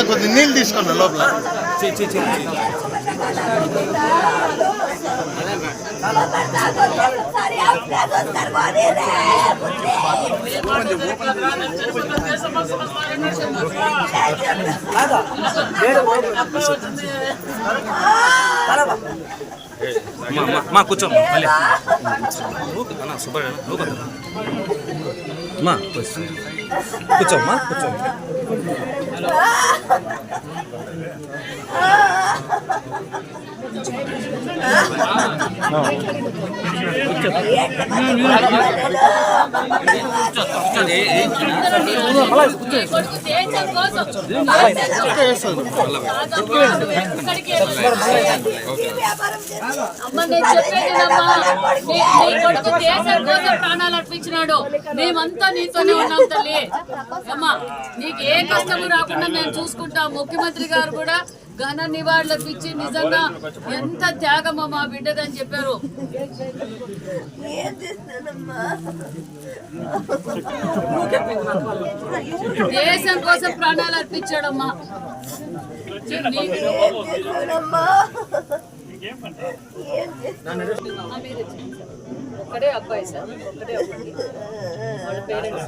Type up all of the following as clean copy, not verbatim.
కొద్ది నీళ్ళు తీసుకోండి లోపల. మా కూర్చోమ్మా మళ్ళీ సూపర్ మా కూర్చోమ్మా కూర్చోమ్మా ప్రాణాలు అర్పించినాడు. మేమంతా నీతోనే ఉన్నాం తల్లి. అమ్మా నీకు ఏ కష్టము రాకుండా మేము చూసుకుంటాం. ముఖ్యమంత్రి గారు కూడా ఘన నివాళులకు ఇచ్చి నిజంగా ఎంత త్యాగమో మా బిడ్డదని చెప్పారు. దేశం కోసం ప్రాణాలు అర్పించాడమ్మా. ఒక్కడే అబ్బాయి సార్, ఒక్కడే అబ్బాయి. వాళ్ళ పేరెంట్స్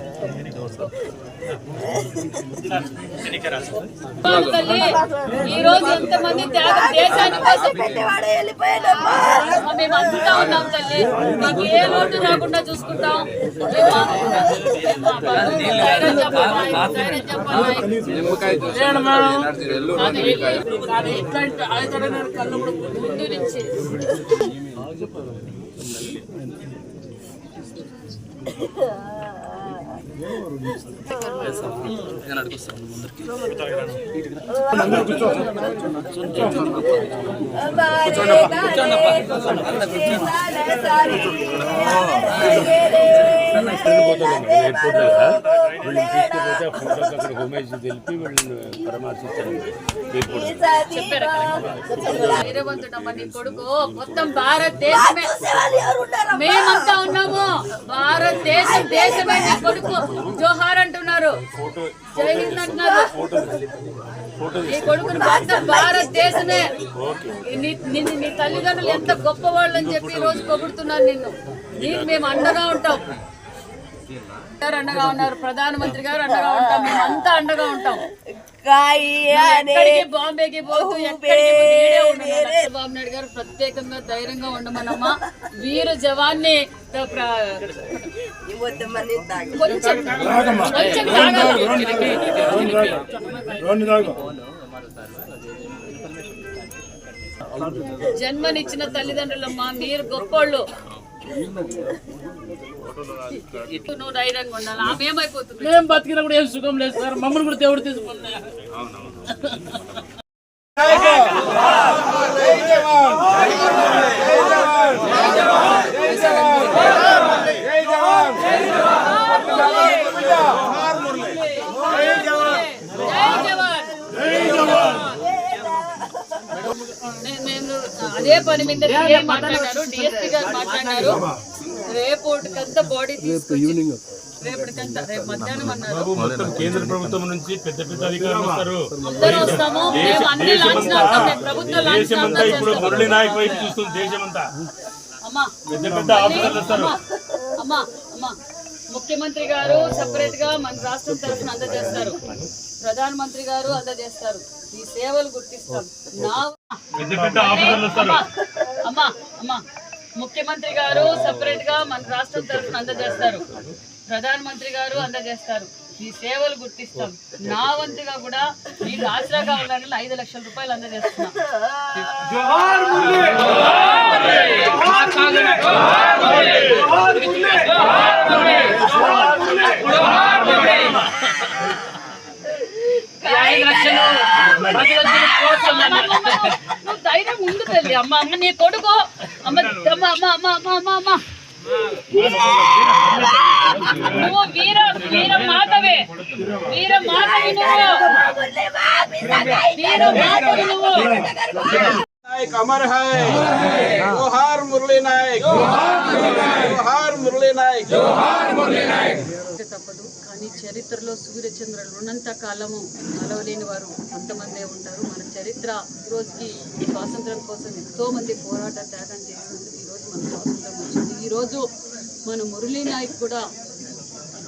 ఈ రోజు ఎంతమంది త్యాగం దేశానికి కోసం మేము అంతా ఉన్నాం తల్లి. నీకు ఏ లోటు రాకుండా చూసుకుంటాం. ముందు నుంచి ధైర్యవంతుడమ్మా నీ కొడుకు. మొత్తం భారతదేశమే మేమంతా ఉన్నాము. భారతదేశం దేశమే నీ కొడుకు. జోహార్ అంటున్నారు, జై హింద్ అంటున్నారు. నీ కొడుకుని మొత్తం భారతదేశమే. నీ తల్లిదండ్రులు ఎంత గొప్పవాళ్ళు అని చెప్పి ఈ రోజు పొగుడుతున్నారు నిన్ను. నీకు మేము అండగా ఉంటాం. అండగా ఉన్నారు, ప్రధానమంత్రి గారు అండగా ఉంటాం, మేమంతా అండగా ఉంటాం. బాంబేకి పోతూ చంద్రబాబు నాయుడు గారు ప్రత్యేకంగా ధైర్యంగా ఉండమనమ్మా. వీరు జవాన్ని జన్మనిచ్చిన తల్లిదండ్రులమ్మా, మీరు గొప్పోళ్ళు. నువ్వు ధైర్యంగా ఉండాలి. ఆమె ఏమైపోతుంది? మేము బతికినా కూడా ఏం సుఖం లేదు సార్. మమ్మల్ని కూడా దేవుడు తీసుకున్నా. అదే పని మీద మాట్లాడారు, డిఎస్పీ గారు మాట్లాడారు. రేపటికంతా బాడీ తీసుకొచ్చి రేపటికంతా రేపు మధ్యాహ్నం అన్నారు. కేంద్ర ప్రభుత్వం నుంచి పెద్ద పెద్ద అధికారులు వస్తారు. అందరూ వస్తాము. మేము అన్ని లాంఛనాలు ప్రభుత్వ లాంఛనాలు ఇప్పుడు మురళీ నాయక్ వైపు చూస్తుంది దేశమంతా. అమ్మా పెద్ద పెద్ద ఆఫీసర్లు వస్తారు. అమ్మా అమ్మా ముఖ్యమంత్రి గారు సపరేట్ గా మన రాష్ట్రం తరఫున అందజేస్తారు. ప్రధానమంత్రి గారు అందజేస్తారు. ఈ సేవలు గుర్తిస్తాం. అమ్మా అమ్మా ముఖ్యమంత్రి గారు సపరేట్ గా మన రాష్ట్రం తరఫున అందజేస్తారు. ప్రధానమంత్రి గారు అందజేస్తారు. ఈ సేవలు గుర్తిస్తాం. నా వంతుగా కూడా మీకు ఆసరాగా ఉండాలని 5 లక్షల రూపాయలు అందజేస్తున్నాం. నువ్వు ధైర్యం ఉండు తల్లి. అమ్మ అమ్మ నీ కొడుకు అమ్మ అమ్మ అమ్మ అమ్మ అమ్మ అమ్మ అమ్మ నువ్వు వీర వీర మాతవే. వీర మాతవి నువ్వు. వీర మాతవి నువ్వు. नायक अमर है। जोहार मुरली नायक। जोहार मुरली नायक। जोहार मुरली नायक। తప్పదు కానీ చరిత్రలో సూర్యచంద్రులు ఉన్నంత కాలము మలవలేని వారు కొంతమందే ఉంటారు. మన చరిత్ర ఈరోజుకి స్వాతంత్రం కోసం ఎంతోమంది పోరాట త్యాగం చేసినందుకు ఈరోజు మన స్వాతంత్రం వచ్చింది. ఈరోజు మన మురళీ నాయక్ కూడా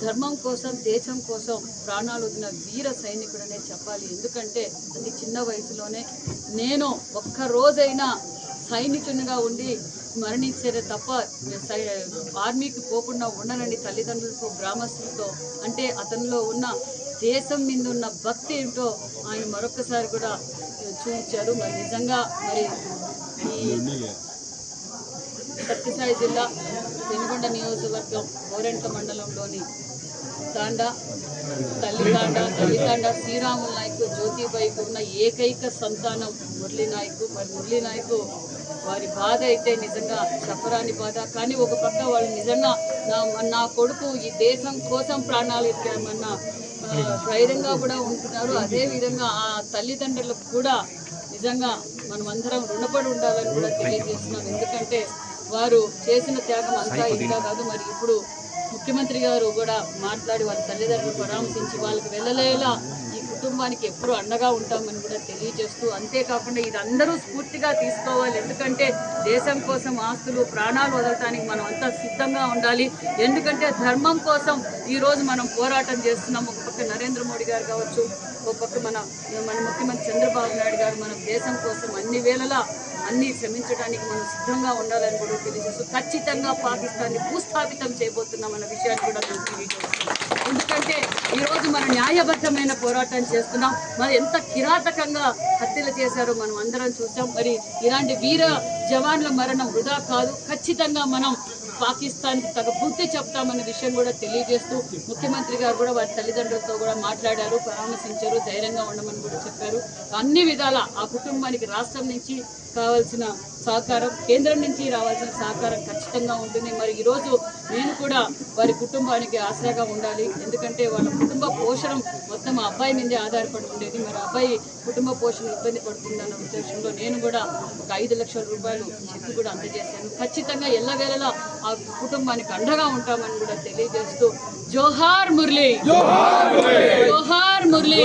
ధర్మం కోసం దేశం కోసం ప్రాణాలు వదిలిన వీర సైనికుడనే చెప్పాలి. ఎందుకంటే అతి చిన్న వయసులోనే నేను ఒక్క రోజైనా సైనికునిగా ఉండి మరణించేదే తప్ప ఆర్మీకి పోకుండా ఉండనని తల్లిదండ్రులతో గ్రామస్తులతో అంటే అతనిలో ఉన్న దేశం మీద ఉన్న భక్తి ఏంటో ఆయన మరొకసారి కూడా చూపించారు. మరి నిజంగా మరి ఈ సత్యసాయి జిల్లా పెనుగొండ నియోజకవర్గం గోరెంట్ల మండలంలోని తల్లితాండ శ్రీరాములు నాయక్ జ్యోతిబాయికి ఉన్న ఏకైక సంతానం మురళీ నాయక్. మరి మురళీ నాయక్ వారి బాధ అయితే నిజంగా చెప్పరాని బాధ. కానీ ఒక పక్క వాళ్ళు నిజంగా నా కొడుకు ఈ దేశం కోసం ప్రాణాలు ఇచ్చామన్న ధైర్యంగా కూడా ఉంటున్నారు. అదేవిధంగా ఆ తల్లిదండ్రులకు కూడా నిజంగా మనమందరం రుణపడి ఉండాలని కూడా తెలియజేస్తున్నాం. ఎందుకంటే వారు చేసిన త్యాగం అంతా ఇంకా కాదు. మరి ఇప్పుడు ముఖ్యమంత్రి గారు కూడా మాట్లాడి వాళ్ళ తల్లిదండ్రులు పరామర్శించి వాళ్ళకి వెళ్ళలేలా ఈ కుటుంబానికి ఎప్పుడూ అండగా ఉంటామని కూడా తెలియజేస్తూ, అంతేకాకుండా ఇది అందరూ స్ఫూర్తిగా తీసుకోవాలి. ఎందుకంటే దేశం కోసం ఆస్తులు ప్రాణాలు వదలటానికి మనం అంతా సిద్ధంగా ఉండాలి. ఎందుకంటే ధర్మం కోసం ఈరోజు మనం పోరాటం చేస్తున్నాం. ఒక పక్క నరేంద్ర మోడీ గారు కావచ్చు, ఒక పక్క మన ముఖ్యమంత్రి చంద్రబాబు నాయుడు గారు మనం దేశం కోసం అన్ని వేళలా అన్ని శ్రమించడానికి మనం సిద్ధంగా ఉండాలని కూడా తెలియజేస్తూ ఖచ్చితంగా పాకిస్తాన్ని భూస్థాపితం చేయబోతున్నామన్న విషయాన్ని కూడా మేము తెలియజేస్తున్నాం. ఎందుకంటే ఈరోజు మన న్యాయబద్ధమైన పోరాటం చేస్తున్నాం. మరి ఎంత కిరాతకంగా హత్యలు చేశారో మనం అందరం చూసాం. మరి ఇలాంటి వీర జవాన్ల మరణం వృధా కాదు. ఖచ్చితంగా మనం పాకిస్తాన్కి తగ్గ బుద్ధి చెప్తామన్న విషయం కూడా తెలియజేస్తూ ముఖ్యమంత్రి గారు కూడా వారి తల్లిదండ్రులతో కూడా మాట్లాడారు, పరామర్శించారు, ధైర్యంగా ఉండమని కూడా చెప్పారు. అన్ని విధాల ఆ కుటుంబానికి రాష్ట్రం నుంచి కావాల్సిన సహకారం, కేంద్రం నుంచి రావాల్సిన సహకారం ఖచ్చితంగా ఉంటుంది. మరి ఈరోజు నేను కూడా వారి కుటుంబానికి ఆసరాగా ఉండాలి. ఎందుకంటే వాళ్ళ కుటుంబ పోషణ మొత్తం ఆ అబ్బాయి మీదే ఆధారపడి ఉండేది. మరి అబ్బాయి కుటుంబ పోషణ ఇబ్బంది పడుతుందన్న ఉద్దేశంలో నేను కూడా ఒక 5 లక్షల రూపాయలు చెక్ కూడా అందజేశాను. ఖచ్చితంగా ఎల్లవేళలా ఆ కుటుంబానికి అండగా ఉంటామని కూడా తెలియజేస్తూ జోహార్ మురళీ, జోహార్ మురళీ.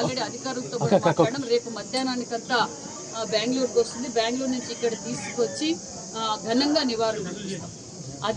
ఆల్రెడీ అధికారులతో కూడా మాట్లాడడం, రేపు మధ్యాహ్నానికంతా బెంగళూరుకు వస్తుంది. బెంగళూరు నుంచి ఇక్కడ తీసుకొచ్చి ఘనంగా నివారణ